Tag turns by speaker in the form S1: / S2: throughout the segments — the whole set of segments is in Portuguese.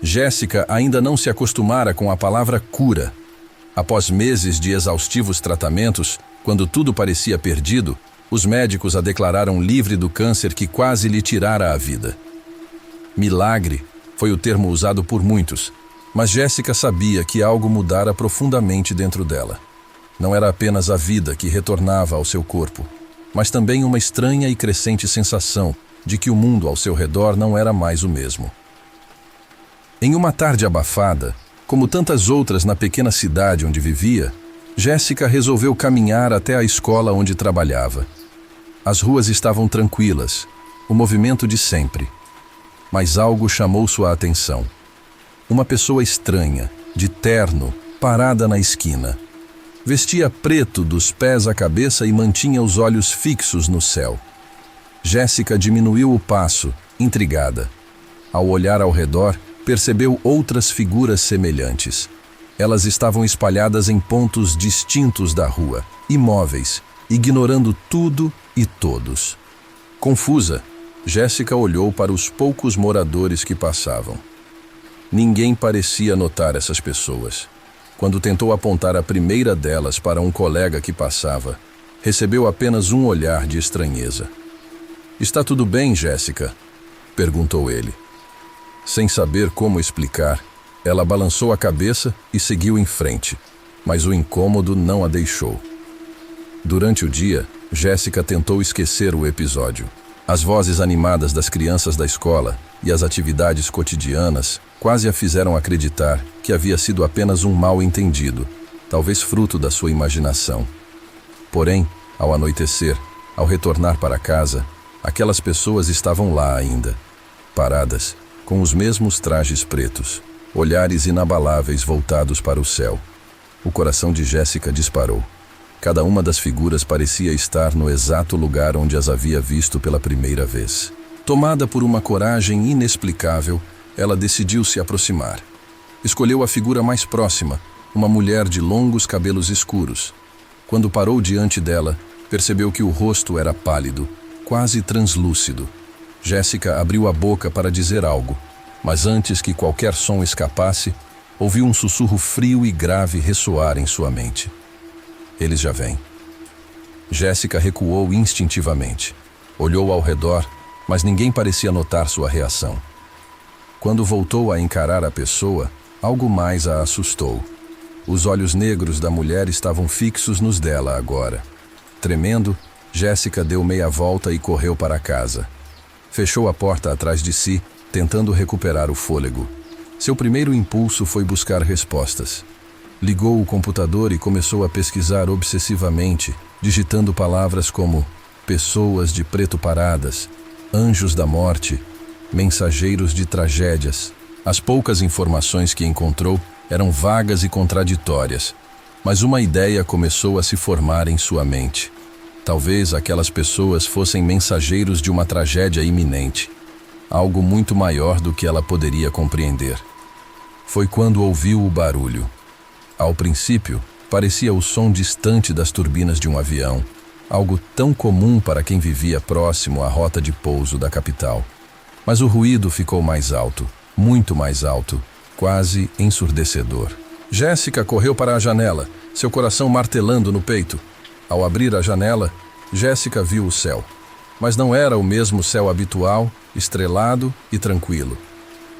S1: Jéssica ainda não se acostumara com a palavra cura. Após meses de exaustivos tratamentos, quando tudo parecia perdido, os médicos a declararam livre do câncer que quase lhe tirara a vida. Milagre foi o termo usado por muitos, mas Jéssica sabia que algo mudara profundamente dentro dela. Não era apenas a vida que retornava ao seu corpo, mas também uma estranha e crescente sensação de que o mundo ao seu redor não era mais o mesmo. Em uma tarde abafada, como tantas outras na pequena cidade onde vivia, Jéssica resolveu caminhar até a escola onde trabalhava. As ruas estavam tranquilas, o movimento de sempre. Mas algo chamou sua atenção. Uma pessoa estranha, de terno, parada na esquina. Vestia preto dos pés à cabeça e mantinha os olhos fixos no céu. Jéssica diminuiu o passo, intrigada. Ao olhar ao redor, percebeu outras figuras semelhantes. Elas estavam espalhadas em pontos distintos da rua, imóveis, ignorando tudo e todos. Confusa, Jéssica olhou para os poucos moradores que passavam. Ninguém parecia notar essas pessoas. Quando tentou apontar a primeira delas para um colega que passava, recebeu apenas um olhar de estranheza. "Está tudo bem, Jéssica?" perguntou ele. Sem saber como explicar, ela balançou a cabeça e seguiu em frente, mas o incômodo não a deixou. Durante o dia, Jéssica tentou esquecer o episódio. As vozes animadas das crianças da escola e as atividades cotidianas quase a fizeram acreditar que havia sido apenas um mal-entendido, talvez fruto da sua imaginação. Porém, ao anoitecer, ao retornar para casa, aquelas pessoas estavam lá ainda, paradas, com os mesmos trajes pretos, olhares inabaláveis voltados para o céu. O coração de Jéssica disparou. Cada uma das figuras parecia estar no exato lugar onde as havia visto pela primeira vez. Tomada por uma coragem inexplicável, ela decidiu se aproximar. Escolheu a figura mais próxima, uma mulher de longos cabelos escuros. Quando parou diante dela, percebeu que o rosto era pálido, quase translúcido. Jéssica abriu a boca para dizer algo, mas antes que qualquer som escapasse, ouviu um sussurro frio e grave ressoar em sua mente. "Eles já vêm." Jéssica recuou instintivamente. Olhou ao redor, mas ninguém parecia notar sua reação. Quando voltou a encarar a pessoa, algo mais a assustou. Os olhos negros da mulher estavam fixos nos dela agora. Tremendo, Jéssica deu meia volta e correu para casa. Fechou a porta atrás de si, tentando recuperar o fôlego. Seu primeiro impulso foi buscar respostas. Ligou o computador e começou a pesquisar obsessivamente, digitando palavras como pessoas de preto paradas, anjos da morte, mensageiros de tragédias. As poucas informações que encontrou eram vagas e contraditórias, mas uma ideia começou a se formar em sua mente. Talvez aquelas pessoas fossem mensageiros de uma tragédia iminente, algo muito maior do que ela poderia compreender. Foi quando ouviu o barulho. Ao princípio, parecia o som distante das turbinas de um avião, algo tão comum para quem vivia próximo à rota de pouso da capital. Mas o ruído ficou mais alto, muito mais alto, quase ensurdecedor. Jéssica correu para a janela, seu coração martelando no peito. Ao abrir a janela, Jéssica viu o céu. Mas não era o mesmo céu habitual, estrelado e tranquilo.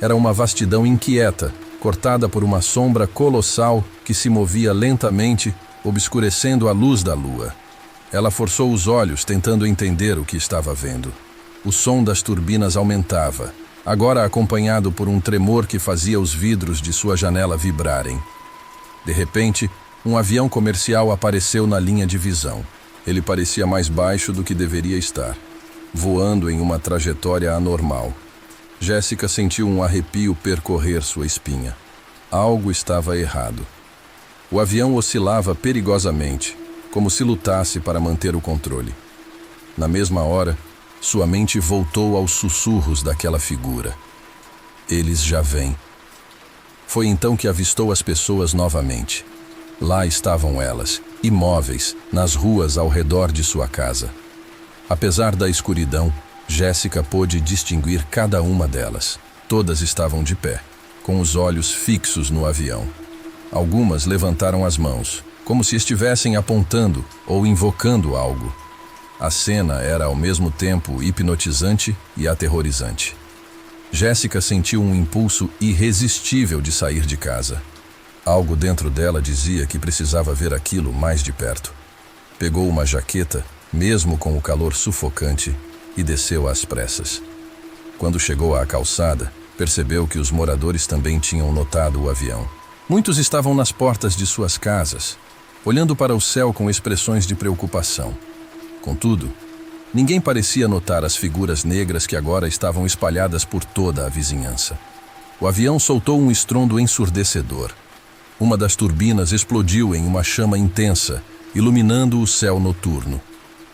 S1: Era uma vastidão inquieta, cortada por uma sombra colossal que se movia lentamente, obscurecendo a luz da lua. Ela forçou os olhos, tentando entender o que estava vendo. O som das turbinas aumentava, agora acompanhado por um tremor que fazia os vidros de sua janela vibrarem. De repente, um avião comercial apareceu na linha de visão. Ele parecia mais baixo do que deveria estar, voando em uma trajetória anormal. Jéssica sentiu um arrepio percorrer sua espinha. Algo estava errado. O avião oscilava perigosamente, como se lutasse para manter o controle. Na mesma hora, sua mente voltou aos sussurros daquela figura. "Eles já vêm." Foi então que avistou as pessoas novamente. Lá estavam elas, imóveis, nas ruas ao redor de sua casa. Apesar da escuridão, Jéssica pôde distinguir cada uma delas. Todas estavam de pé. com os olhos fixos no avião. Algumas levantaram as mãos, como se estivessem apontando ou invocando algo. A cena era ao mesmo tempo hipnotizante e aterrorizante. Jéssica sentiu um impulso irresistível de sair de casa. Algo dentro dela dizia que precisava ver aquilo mais de perto. Pegou uma jaqueta, mesmo com o calor sufocante, e desceu às pressas. Quando chegou à calçada, percebeu que os moradores também tinham notado o avião. Muitos estavam nas portas de suas casas, olhando para o céu com expressões de preocupação. Contudo, ninguém parecia notar as figuras negras que agora estavam espalhadas por toda a vizinhança. O avião soltou um estrondo ensurdecedor. Uma das turbinas explodiu em uma chama intensa, iluminando o céu noturno.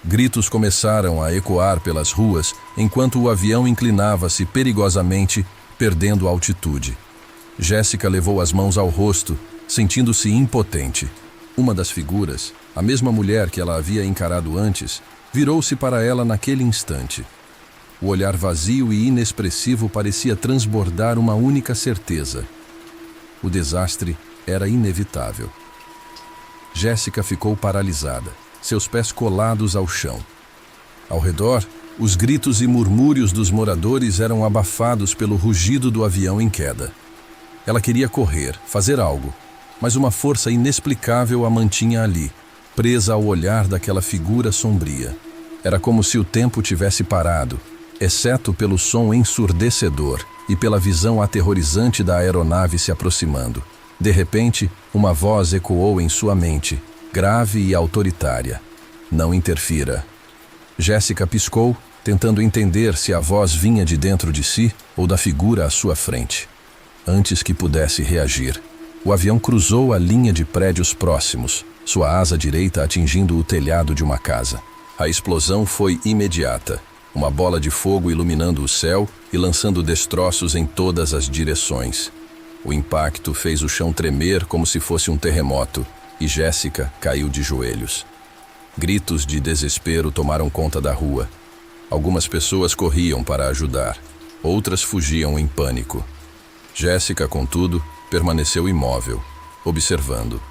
S1: Gritos começaram a ecoar pelas ruas enquanto o avião inclinava-se perigosamente, perdendo altitude. Jéssica levou as mãos ao rosto, sentindo-se impotente. Uma das figuras, a mesma mulher que ela havia encarado antes, virou-se para ela naquele instante. O olhar vazio e inexpressivo parecia transbordar uma única certeza. O desastre era inevitável. Jéssica ficou paralisada, seus pés colados ao chão. Ao redor, os gritos e murmúrios dos moradores eram abafados pelo rugido do avião em queda. Ela queria correr, fazer algo, mas uma força inexplicável a mantinha ali, presa ao olhar daquela figura sombria. Era como se o tempo tivesse parado, exceto pelo som ensurdecedor e pela visão aterrorizante da aeronave se aproximando. De repente, uma voz ecoou em sua mente, grave e autoritária. Não interfira. Jéssica piscou, tentando entender se a voz vinha de dentro de si ou da figura à sua frente. Antes que pudesse reagir, o avião cruzou a linha de prédios próximos, sua asa direita atingindo o telhado de uma casa. A explosão foi imediata, uma bola de fogo iluminando o céu e lançando destroços em todas as direções. O impacto fez o chão tremer como se fosse um terremoto, e Jéssica caiu de joelhos. Gritos de desespero tomaram conta da rua. Algumas pessoas corriam para ajudar, outras fugiam em pânico. Jéssica, contudo, permaneceu imóvel, observando.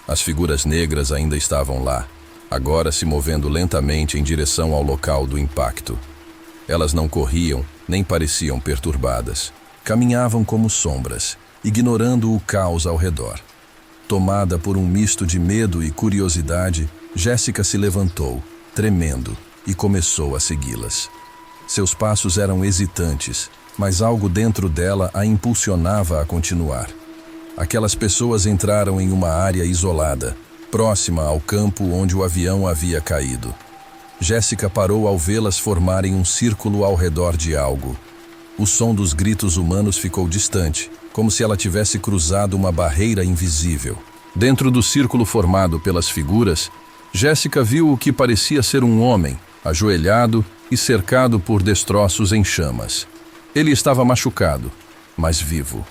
S1: As figuras negras ainda estavam lá, agora se movendo lentamente em direção ao local do impacto. Elas não corriam, nem pareciam perturbadas. Caminhavam como sombras, ignorando o caos ao redor. Tomada por um misto de medo e curiosidade, Jéssica se levantou, tremendo, e começou a segui-las. Seus passos eram hesitantes, mas algo dentro dela a impulsionava a continuar. Aquelas pessoas entraram em uma área isolada, próxima ao campo onde o avião havia caído. Jéssica parou ao vê-las formarem um círculo ao redor de algo. O som dos gritos humanos ficou distante, como se ela tivesse cruzado uma barreira invisível. Dentro do círculo formado pelas figuras, Jéssica viu o que parecia ser um homem, ajoelhado e cercado por destroços em chamas. Ele estava machucado, mas vivo.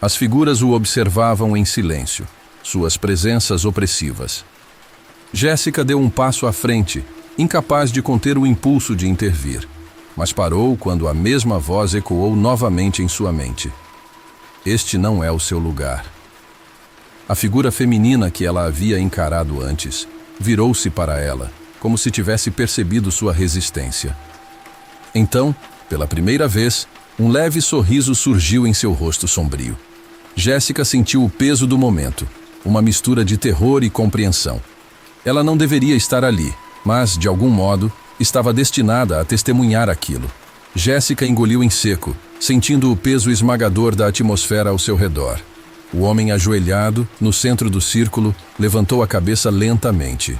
S1: As figuras o observavam em silêncio, suas presenças opressivas. Jéssica deu um passo à frente, incapaz de conter o impulso de intervir, mas parou quando a mesma voz ecoou novamente em sua mente. Este não é o seu lugar. A figura feminina que ela havia encarado antes virou-se para ela, como se tivesse percebido sua resistência. Então, pela primeira vez, um leve sorriso surgiu em seu rosto sombrio. Jéssica sentiu o peso do momento, uma mistura de terror e compreensão. Ela não deveria estar ali, mas, de algum modo, estava destinada a testemunhar aquilo. Jéssica engoliu em seco, sentindo o peso esmagador da atmosfera ao seu redor. O homem ajoelhado, no centro do círculo, levantou a cabeça lentamente.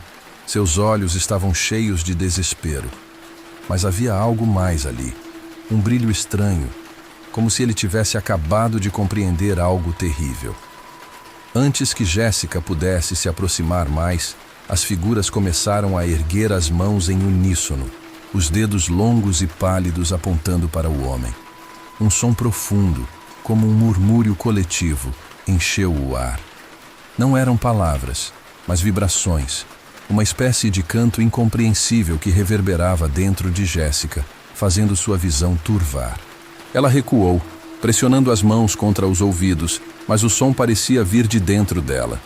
S1: Seus olhos estavam cheios de desespero. Mas havia algo mais ali. Um brilho estranho, como se ele tivesse acabado de compreender algo terrível. Antes que Jéssica pudesse se aproximar mais, as figuras começaram a erguer as mãos em uníssono, os dedos longos e pálidos apontando para o homem. Um som profundo, como um murmúrio coletivo, encheu o ar. Não eram palavras, mas vibrações, uma espécie de canto incompreensível que reverberava dentro de Jéssica, fazendo sua visão turvar. Ela recuou, pressionando as mãos contra os ouvidos, mas o som parecia vir de dentro dela.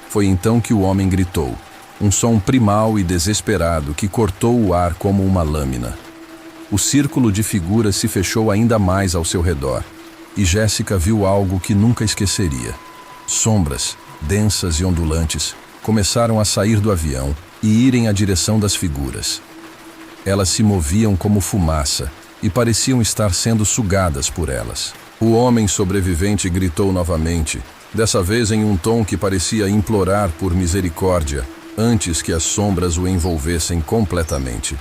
S1: Foi então que o homem gritou, um som primal e desesperado que cortou o ar como uma lâmina. O círculo de figuras se fechou ainda mais ao seu redor, e Jéssica viu algo que nunca esqueceria. Sombras, densas e ondulantes, começaram a sair do avião e ir em direção das figuras. Elas se moviam como fumaça e pareciam estar sendo sugadas por elas. O homem sobrevivente gritou novamente, dessa vez em um tom que parecia implorar por misericórdia, antes que as sombras o envolvessem completamente.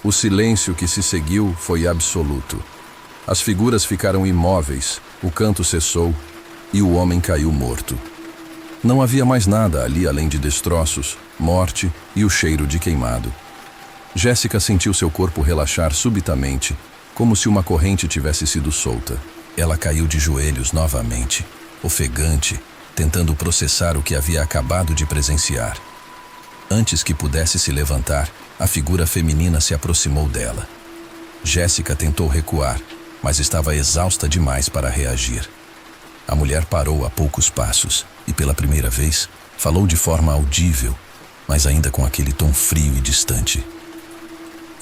S1: O silêncio que se seguiu foi absoluto. As figuras ficaram imóveis, o canto cessou e o homem caiu morto. Não havia mais nada ali além de destroços, morte e o cheiro de queimado. Jéssica sentiu seu corpo relaxar subitamente, como se uma corrente tivesse sido solta. Ela caiu de joelhos novamente, ofegante, tentando processar o que havia acabado de presenciar. Antes que pudesse se levantar, a figura feminina se aproximou dela. Jéssica tentou recuar, mas estava exausta demais para reagir. A mulher parou a poucos passos e, pela primeira vez, falou de forma audível, mas ainda com aquele tom frio e distante.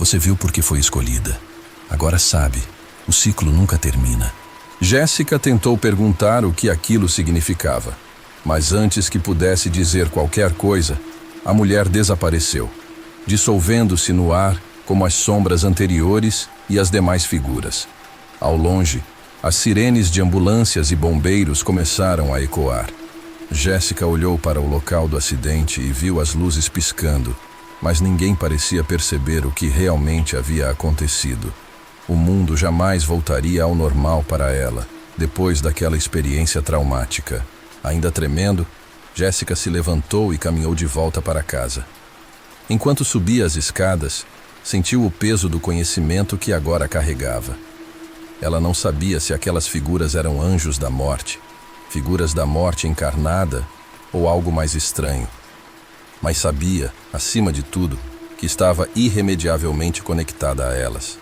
S1: Você viu por que foi escolhida. Agora sabe, o ciclo nunca termina. Jéssica tentou perguntar o que aquilo significava, mas antes que pudesse dizer qualquer coisa, a mulher desapareceu, dissolvendo-se no ar como as sombras anteriores e as demais figuras. Ao longe, as sirenes de ambulâncias e bombeiros começaram a ecoar. Jéssica olhou para o local do acidente e viu as luzes piscando, mas ninguém parecia perceber o que realmente havia acontecido. O mundo jamais voltaria ao normal para ela, depois daquela experiência traumática. Ainda tremendo, Jéssica se levantou e caminhou de volta para casa. Enquanto subia as escadas, sentiu o peso do conhecimento que agora carregava. Ela não sabia se aquelas figuras eram anjos da morte, figuras da morte encarnada ou algo mais estranho. Mas sabia, acima de tudo, que estava irremediavelmente conectada a elas.